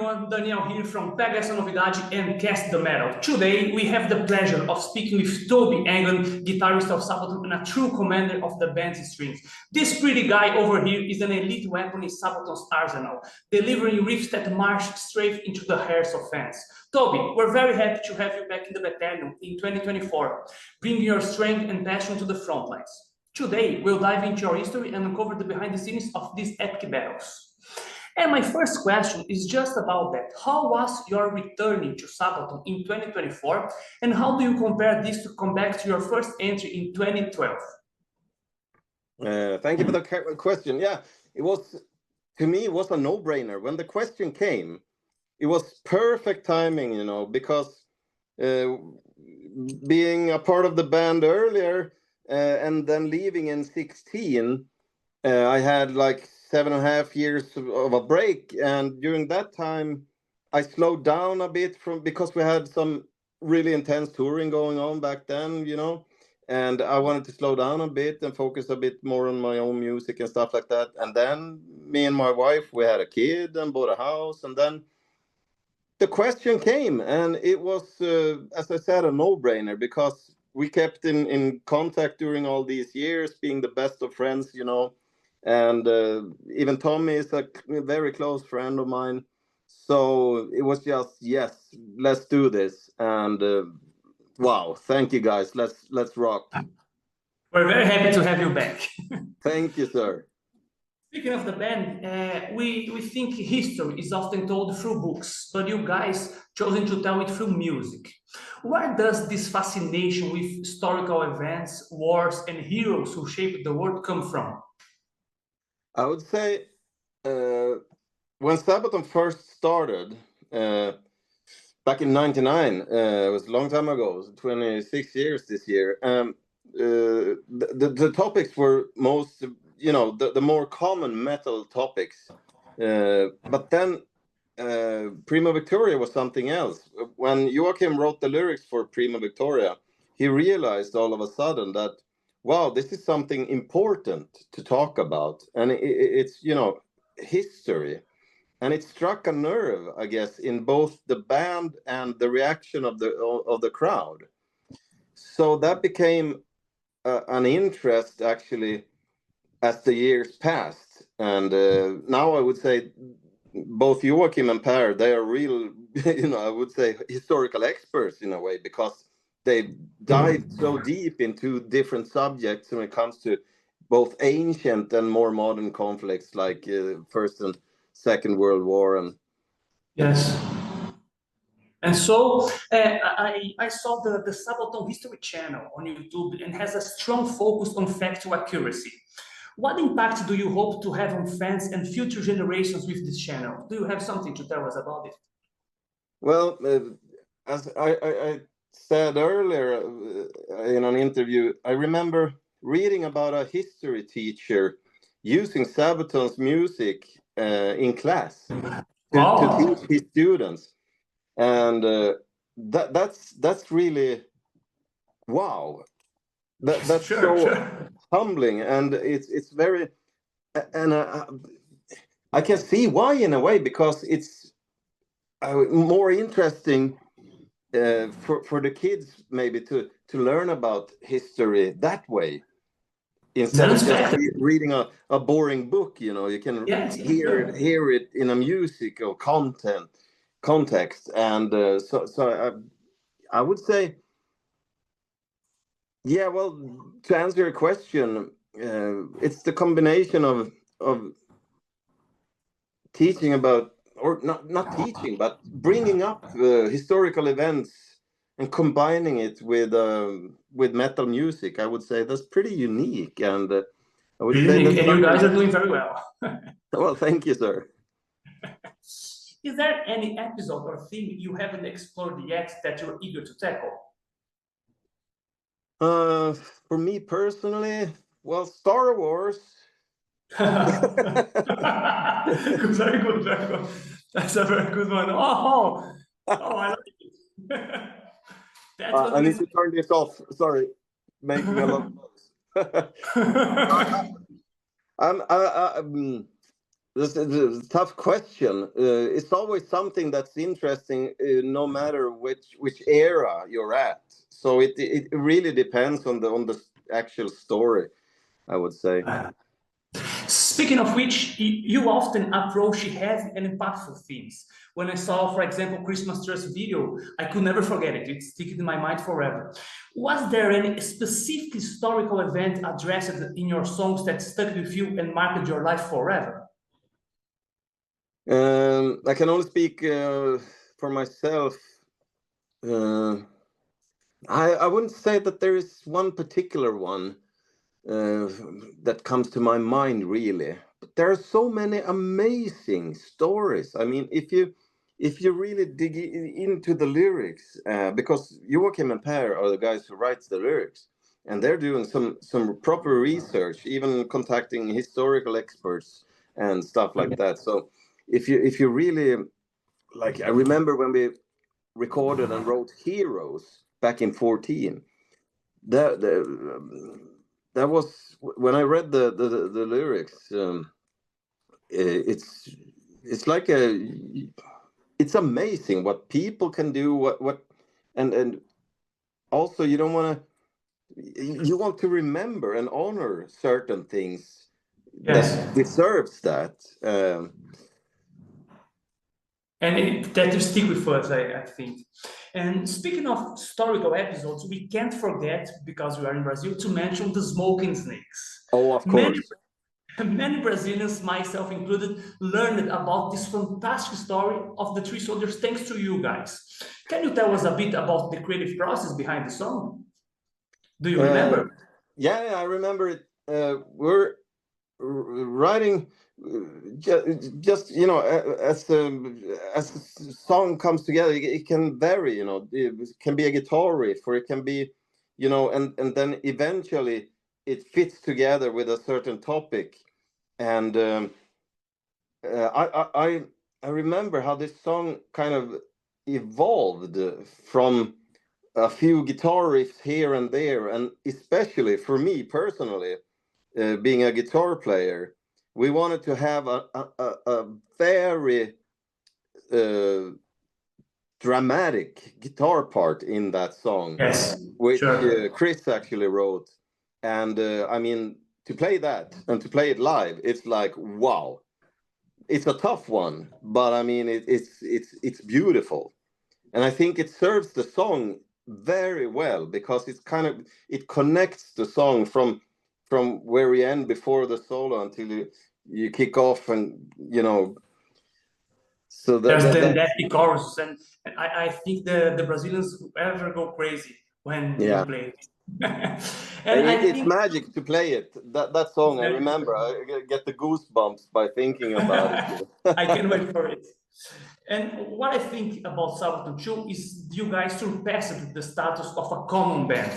everyone, Daniel here from Pega Essa Novidade and Cast the Metal. Today we have the pleasure of speaking with Thobbe Englund, guitarist of Sabaton and a true commander of the band's strings. This pretty guy over here is an elite weapon in Sabaton's arsenal, delivering riffs that march straight into the hearts of fans. Thobbe, we're very happy to have you back in the battalion in 2024, bringing your strength and passion to the front lines. Today we'll dive into your history and uncover the behind the scenes of these epic battles. And my first question is just about that. How was your returning to Sabaton in 2024? And how do you compare this to come back to your first entry in 2012? Thank you for the question. Yeah, it was, to me, it was a no-brainer. When the question came, it was perfect timing, you know, because being a part of the band earlier and then leaving in 16, I had like 7.5 years of a break, and during that time I slowed down a bit because we had some really intense touring going on back then, you know, and I wanted to slow down a bit and focus a bit more on my own music and stuff like that. And then me and my wife, we had a kid and bought a house, and then the question came, and it was as I said, a no-brainer, because we kept in contact during all these years, being the best of friends, you know. And even Tommy is a very close friend of mine. So it was just, yes, let's do this. And wow, thank you guys. Let's rock. We're very happy to have you back. Thank you, sir. Speaking of the band, we think history is often told through books, but you guys chosen to tell it through music. Where does this fascination with historical events, wars, and heroes who shaped the world come from? I would say when Sabaton first started back in '99, it was a long time ago, it was 26 years this year. The topics were most, you know, the more common metal topics. But then Prima Victoria was something else. When Joachim wrote the lyrics for Prima Victoria, he realized all of a sudden that, wow, this is something important to talk about. And it's, you know, history. And it struck a nerve, I guess, in both the band and the reaction of the crowd. So that became an interest, actually, as the years passed. And now I would say both Joachim and Per, they are real, you know, I would say historical experts in a way, because they dived so deep into different subjects when it comes to both ancient and more modern conflicts, like First and Second World War. And yes. And so I saw the Sabaton History channel on YouTube, and has a strong focus on factual accuracy. What impact do you hope to have on fans and future generations with this channel? Do you have something to tell us about it? Well, as I said earlier in an interview, I remember reading about a history teacher using Sabaton's music in class to teach his students. And that's really, wow. That's sure. Humbling, and it's very, and I can see why in a way, because it's more interesting for the kids maybe to learn about history that way, instead of just reading a boring book. You know, you can hear it in a music or context. And so I would say, yeah, well, to answer your question, it's the combination of teaching about, or not teaching, but bringing up historical events and combining it with metal music. I would say that's pretty unique, and I would say and you guys are doing very well. Well, thank you, sir. Is there any episode or theme you haven't explored yet that you're eager to tackle? For me personally, well, Star Wars. Very good, very good. That's a very good one. I like it. I need to turn this off. Sorry, making a lot of noise. This is a tough question. It's always something that's interesting, no matter which era you're at. So it really depends on the actual story, I would say. Speaking of which, you often approach heavy and impactful themes. When I saw, for example, Christmas Trust video, I could never forget it. It stuck in my mind forever. Was there any specific historical event addressed in your songs that stuck with you and marked your life forever? I can only speak for myself. I wouldn't say that there is one particular one that comes to my mind, really. But there are so many amazing stories. I mean, if you really dig into the lyrics, because Joachim and Per are the guys who writes the lyrics, and they're doing some proper research, even contacting historical experts and stuff like that. So if you really like, I remember when we recorded and wrote Heroes back in 14. That was when I read the lyrics. It's like it's amazing what people can do. And also you don't want you want to remember and honor certain things that deserves that. And that will stick with us, I think. And speaking of historical episodes, we can't forget, because we are in Brazil, to mention the smoking snakes. Oh, of course. Many Brazilians, myself included, learned about this fantastic story of the three soldiers thanks to you guys. Can you tell us a bit about the creative process behind the song? Do you remember? Yeah, I remember it. We're writing just as the song comes together, it can vary. It can be a guitar riff, or it can be, and then eventually it fits together with a certain topic. And I remember how this song kind of evolved from a few guitar riffs here and there, and especially for me personally, being a guitar player, we wanted to have a very dramatic guitar part in that song, which Chris actually wrote. And I mean, to play that and to play it live, it's like, wow. It's a tough one, but I mean, it's beautiful, and I think it serves the song very well, because it connects the song from where we end before the solo until you kick off, and so there's that chorus, and I think the Brazilians ever go crazy when you play it. And it's magic to play it. That song, I remember, I get the goosebumps by thinking about it. I can't wait for it. And what I think about Sabaton too is you guys surpassed the status of a common band,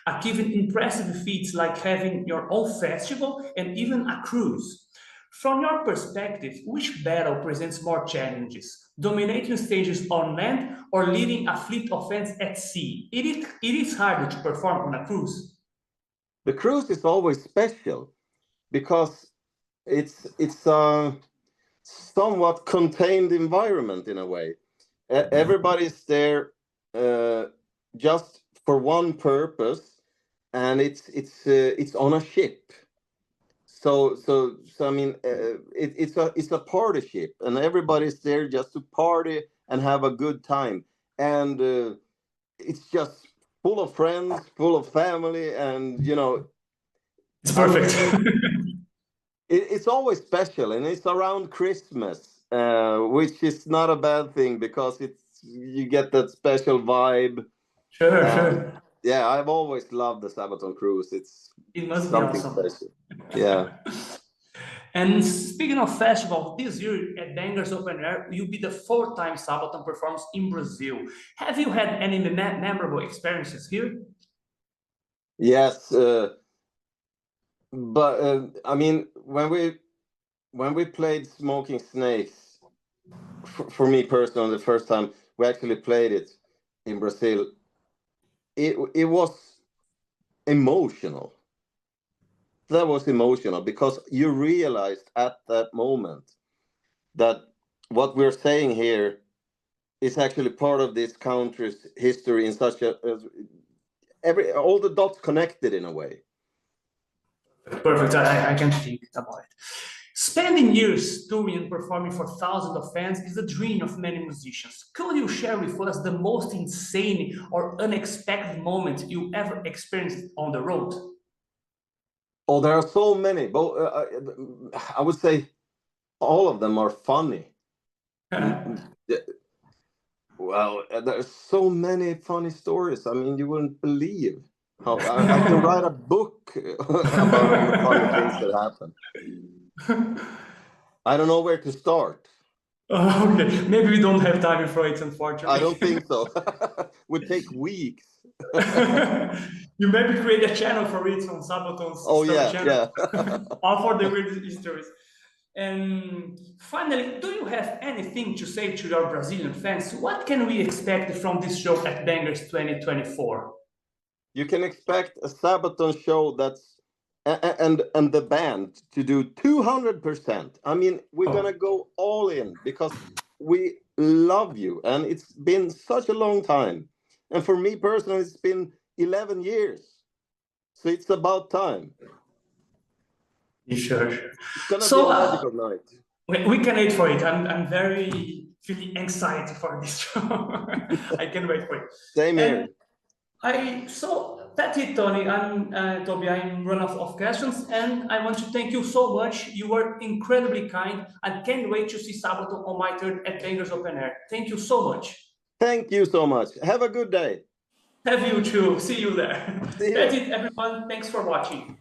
achieving impressive feats like having your own festival and even a cruise. From your perspective, which battle presents more challenges? Dominating stages on land or leading a fleet of fans at sea? It is harder to perform on a cruise. The cruise is always special because it's a somewhat contained environment in a way. Everybody's there just for one purpose, and it's on a ship. So I mean, it's a party ship, and everybody's there just to party and have a good time, and it's just full of friends, full of family, and it's perfect. It's always special, and it's around Christmas, which is not a bad thing, because you get that special vibe. Sure. Yeah, I've always loved the Sabaton cruise. It must something be awesome. Special. Yeah. And speaking of festivals, this year at Bangers Open Air, you'll be the fourth time Sabaton performs in Brazil. Have you had any memorable experiences here? Yes, but I mean, when we played Smoking Snakes, for me personally, the first time we actually played it in Brazil, it was emotional. That was emotional, because you realized at that moment that what we're saying here is actually part of this country's history in such a all the dots connected in a way. Perfect. I can think about it. Spending years touring and performing for thousands of fans is a dream of many musicians. Could you share with us the most insane or unexpected moment you ever experienced on the road? Oh, there are so many, but I would say all of them are funny. Well, there's so many funny stories. I mean, you wouldn't believe how I can write a book about all the funny things that happen. I don't know where to start. Okay, maybe we don't have time for it, unfortunately. I don't think so. Would take weeks. You maybe create a channel for it on Sabaton's channel. All for the weird histories. And finally, do you have anything to say to your Brazilian fans? What can we expect from this show at Bangers 2024? You can expect a Sabaton show that's and the band to do 200%. I mean, we're gonna go all in because we love you, and it's been such a long time. And for me personally, it's been 11 years, so it's about time. Sure. It's gonna be a magical night. We can wait for it. I'm very feeling anxiety for this show. I can wait for it. Same here. So that's it, Tony. Thobbe. I'm run off of questions, and I want to thank you so much. You were incredibly kind. I can't wait to see Sabaton on my third at Bangers Open Air. Thank you so much. Thank you so much. Have a good day. Have you too. See you there. See you. That's it, everyone. Thanks for watching.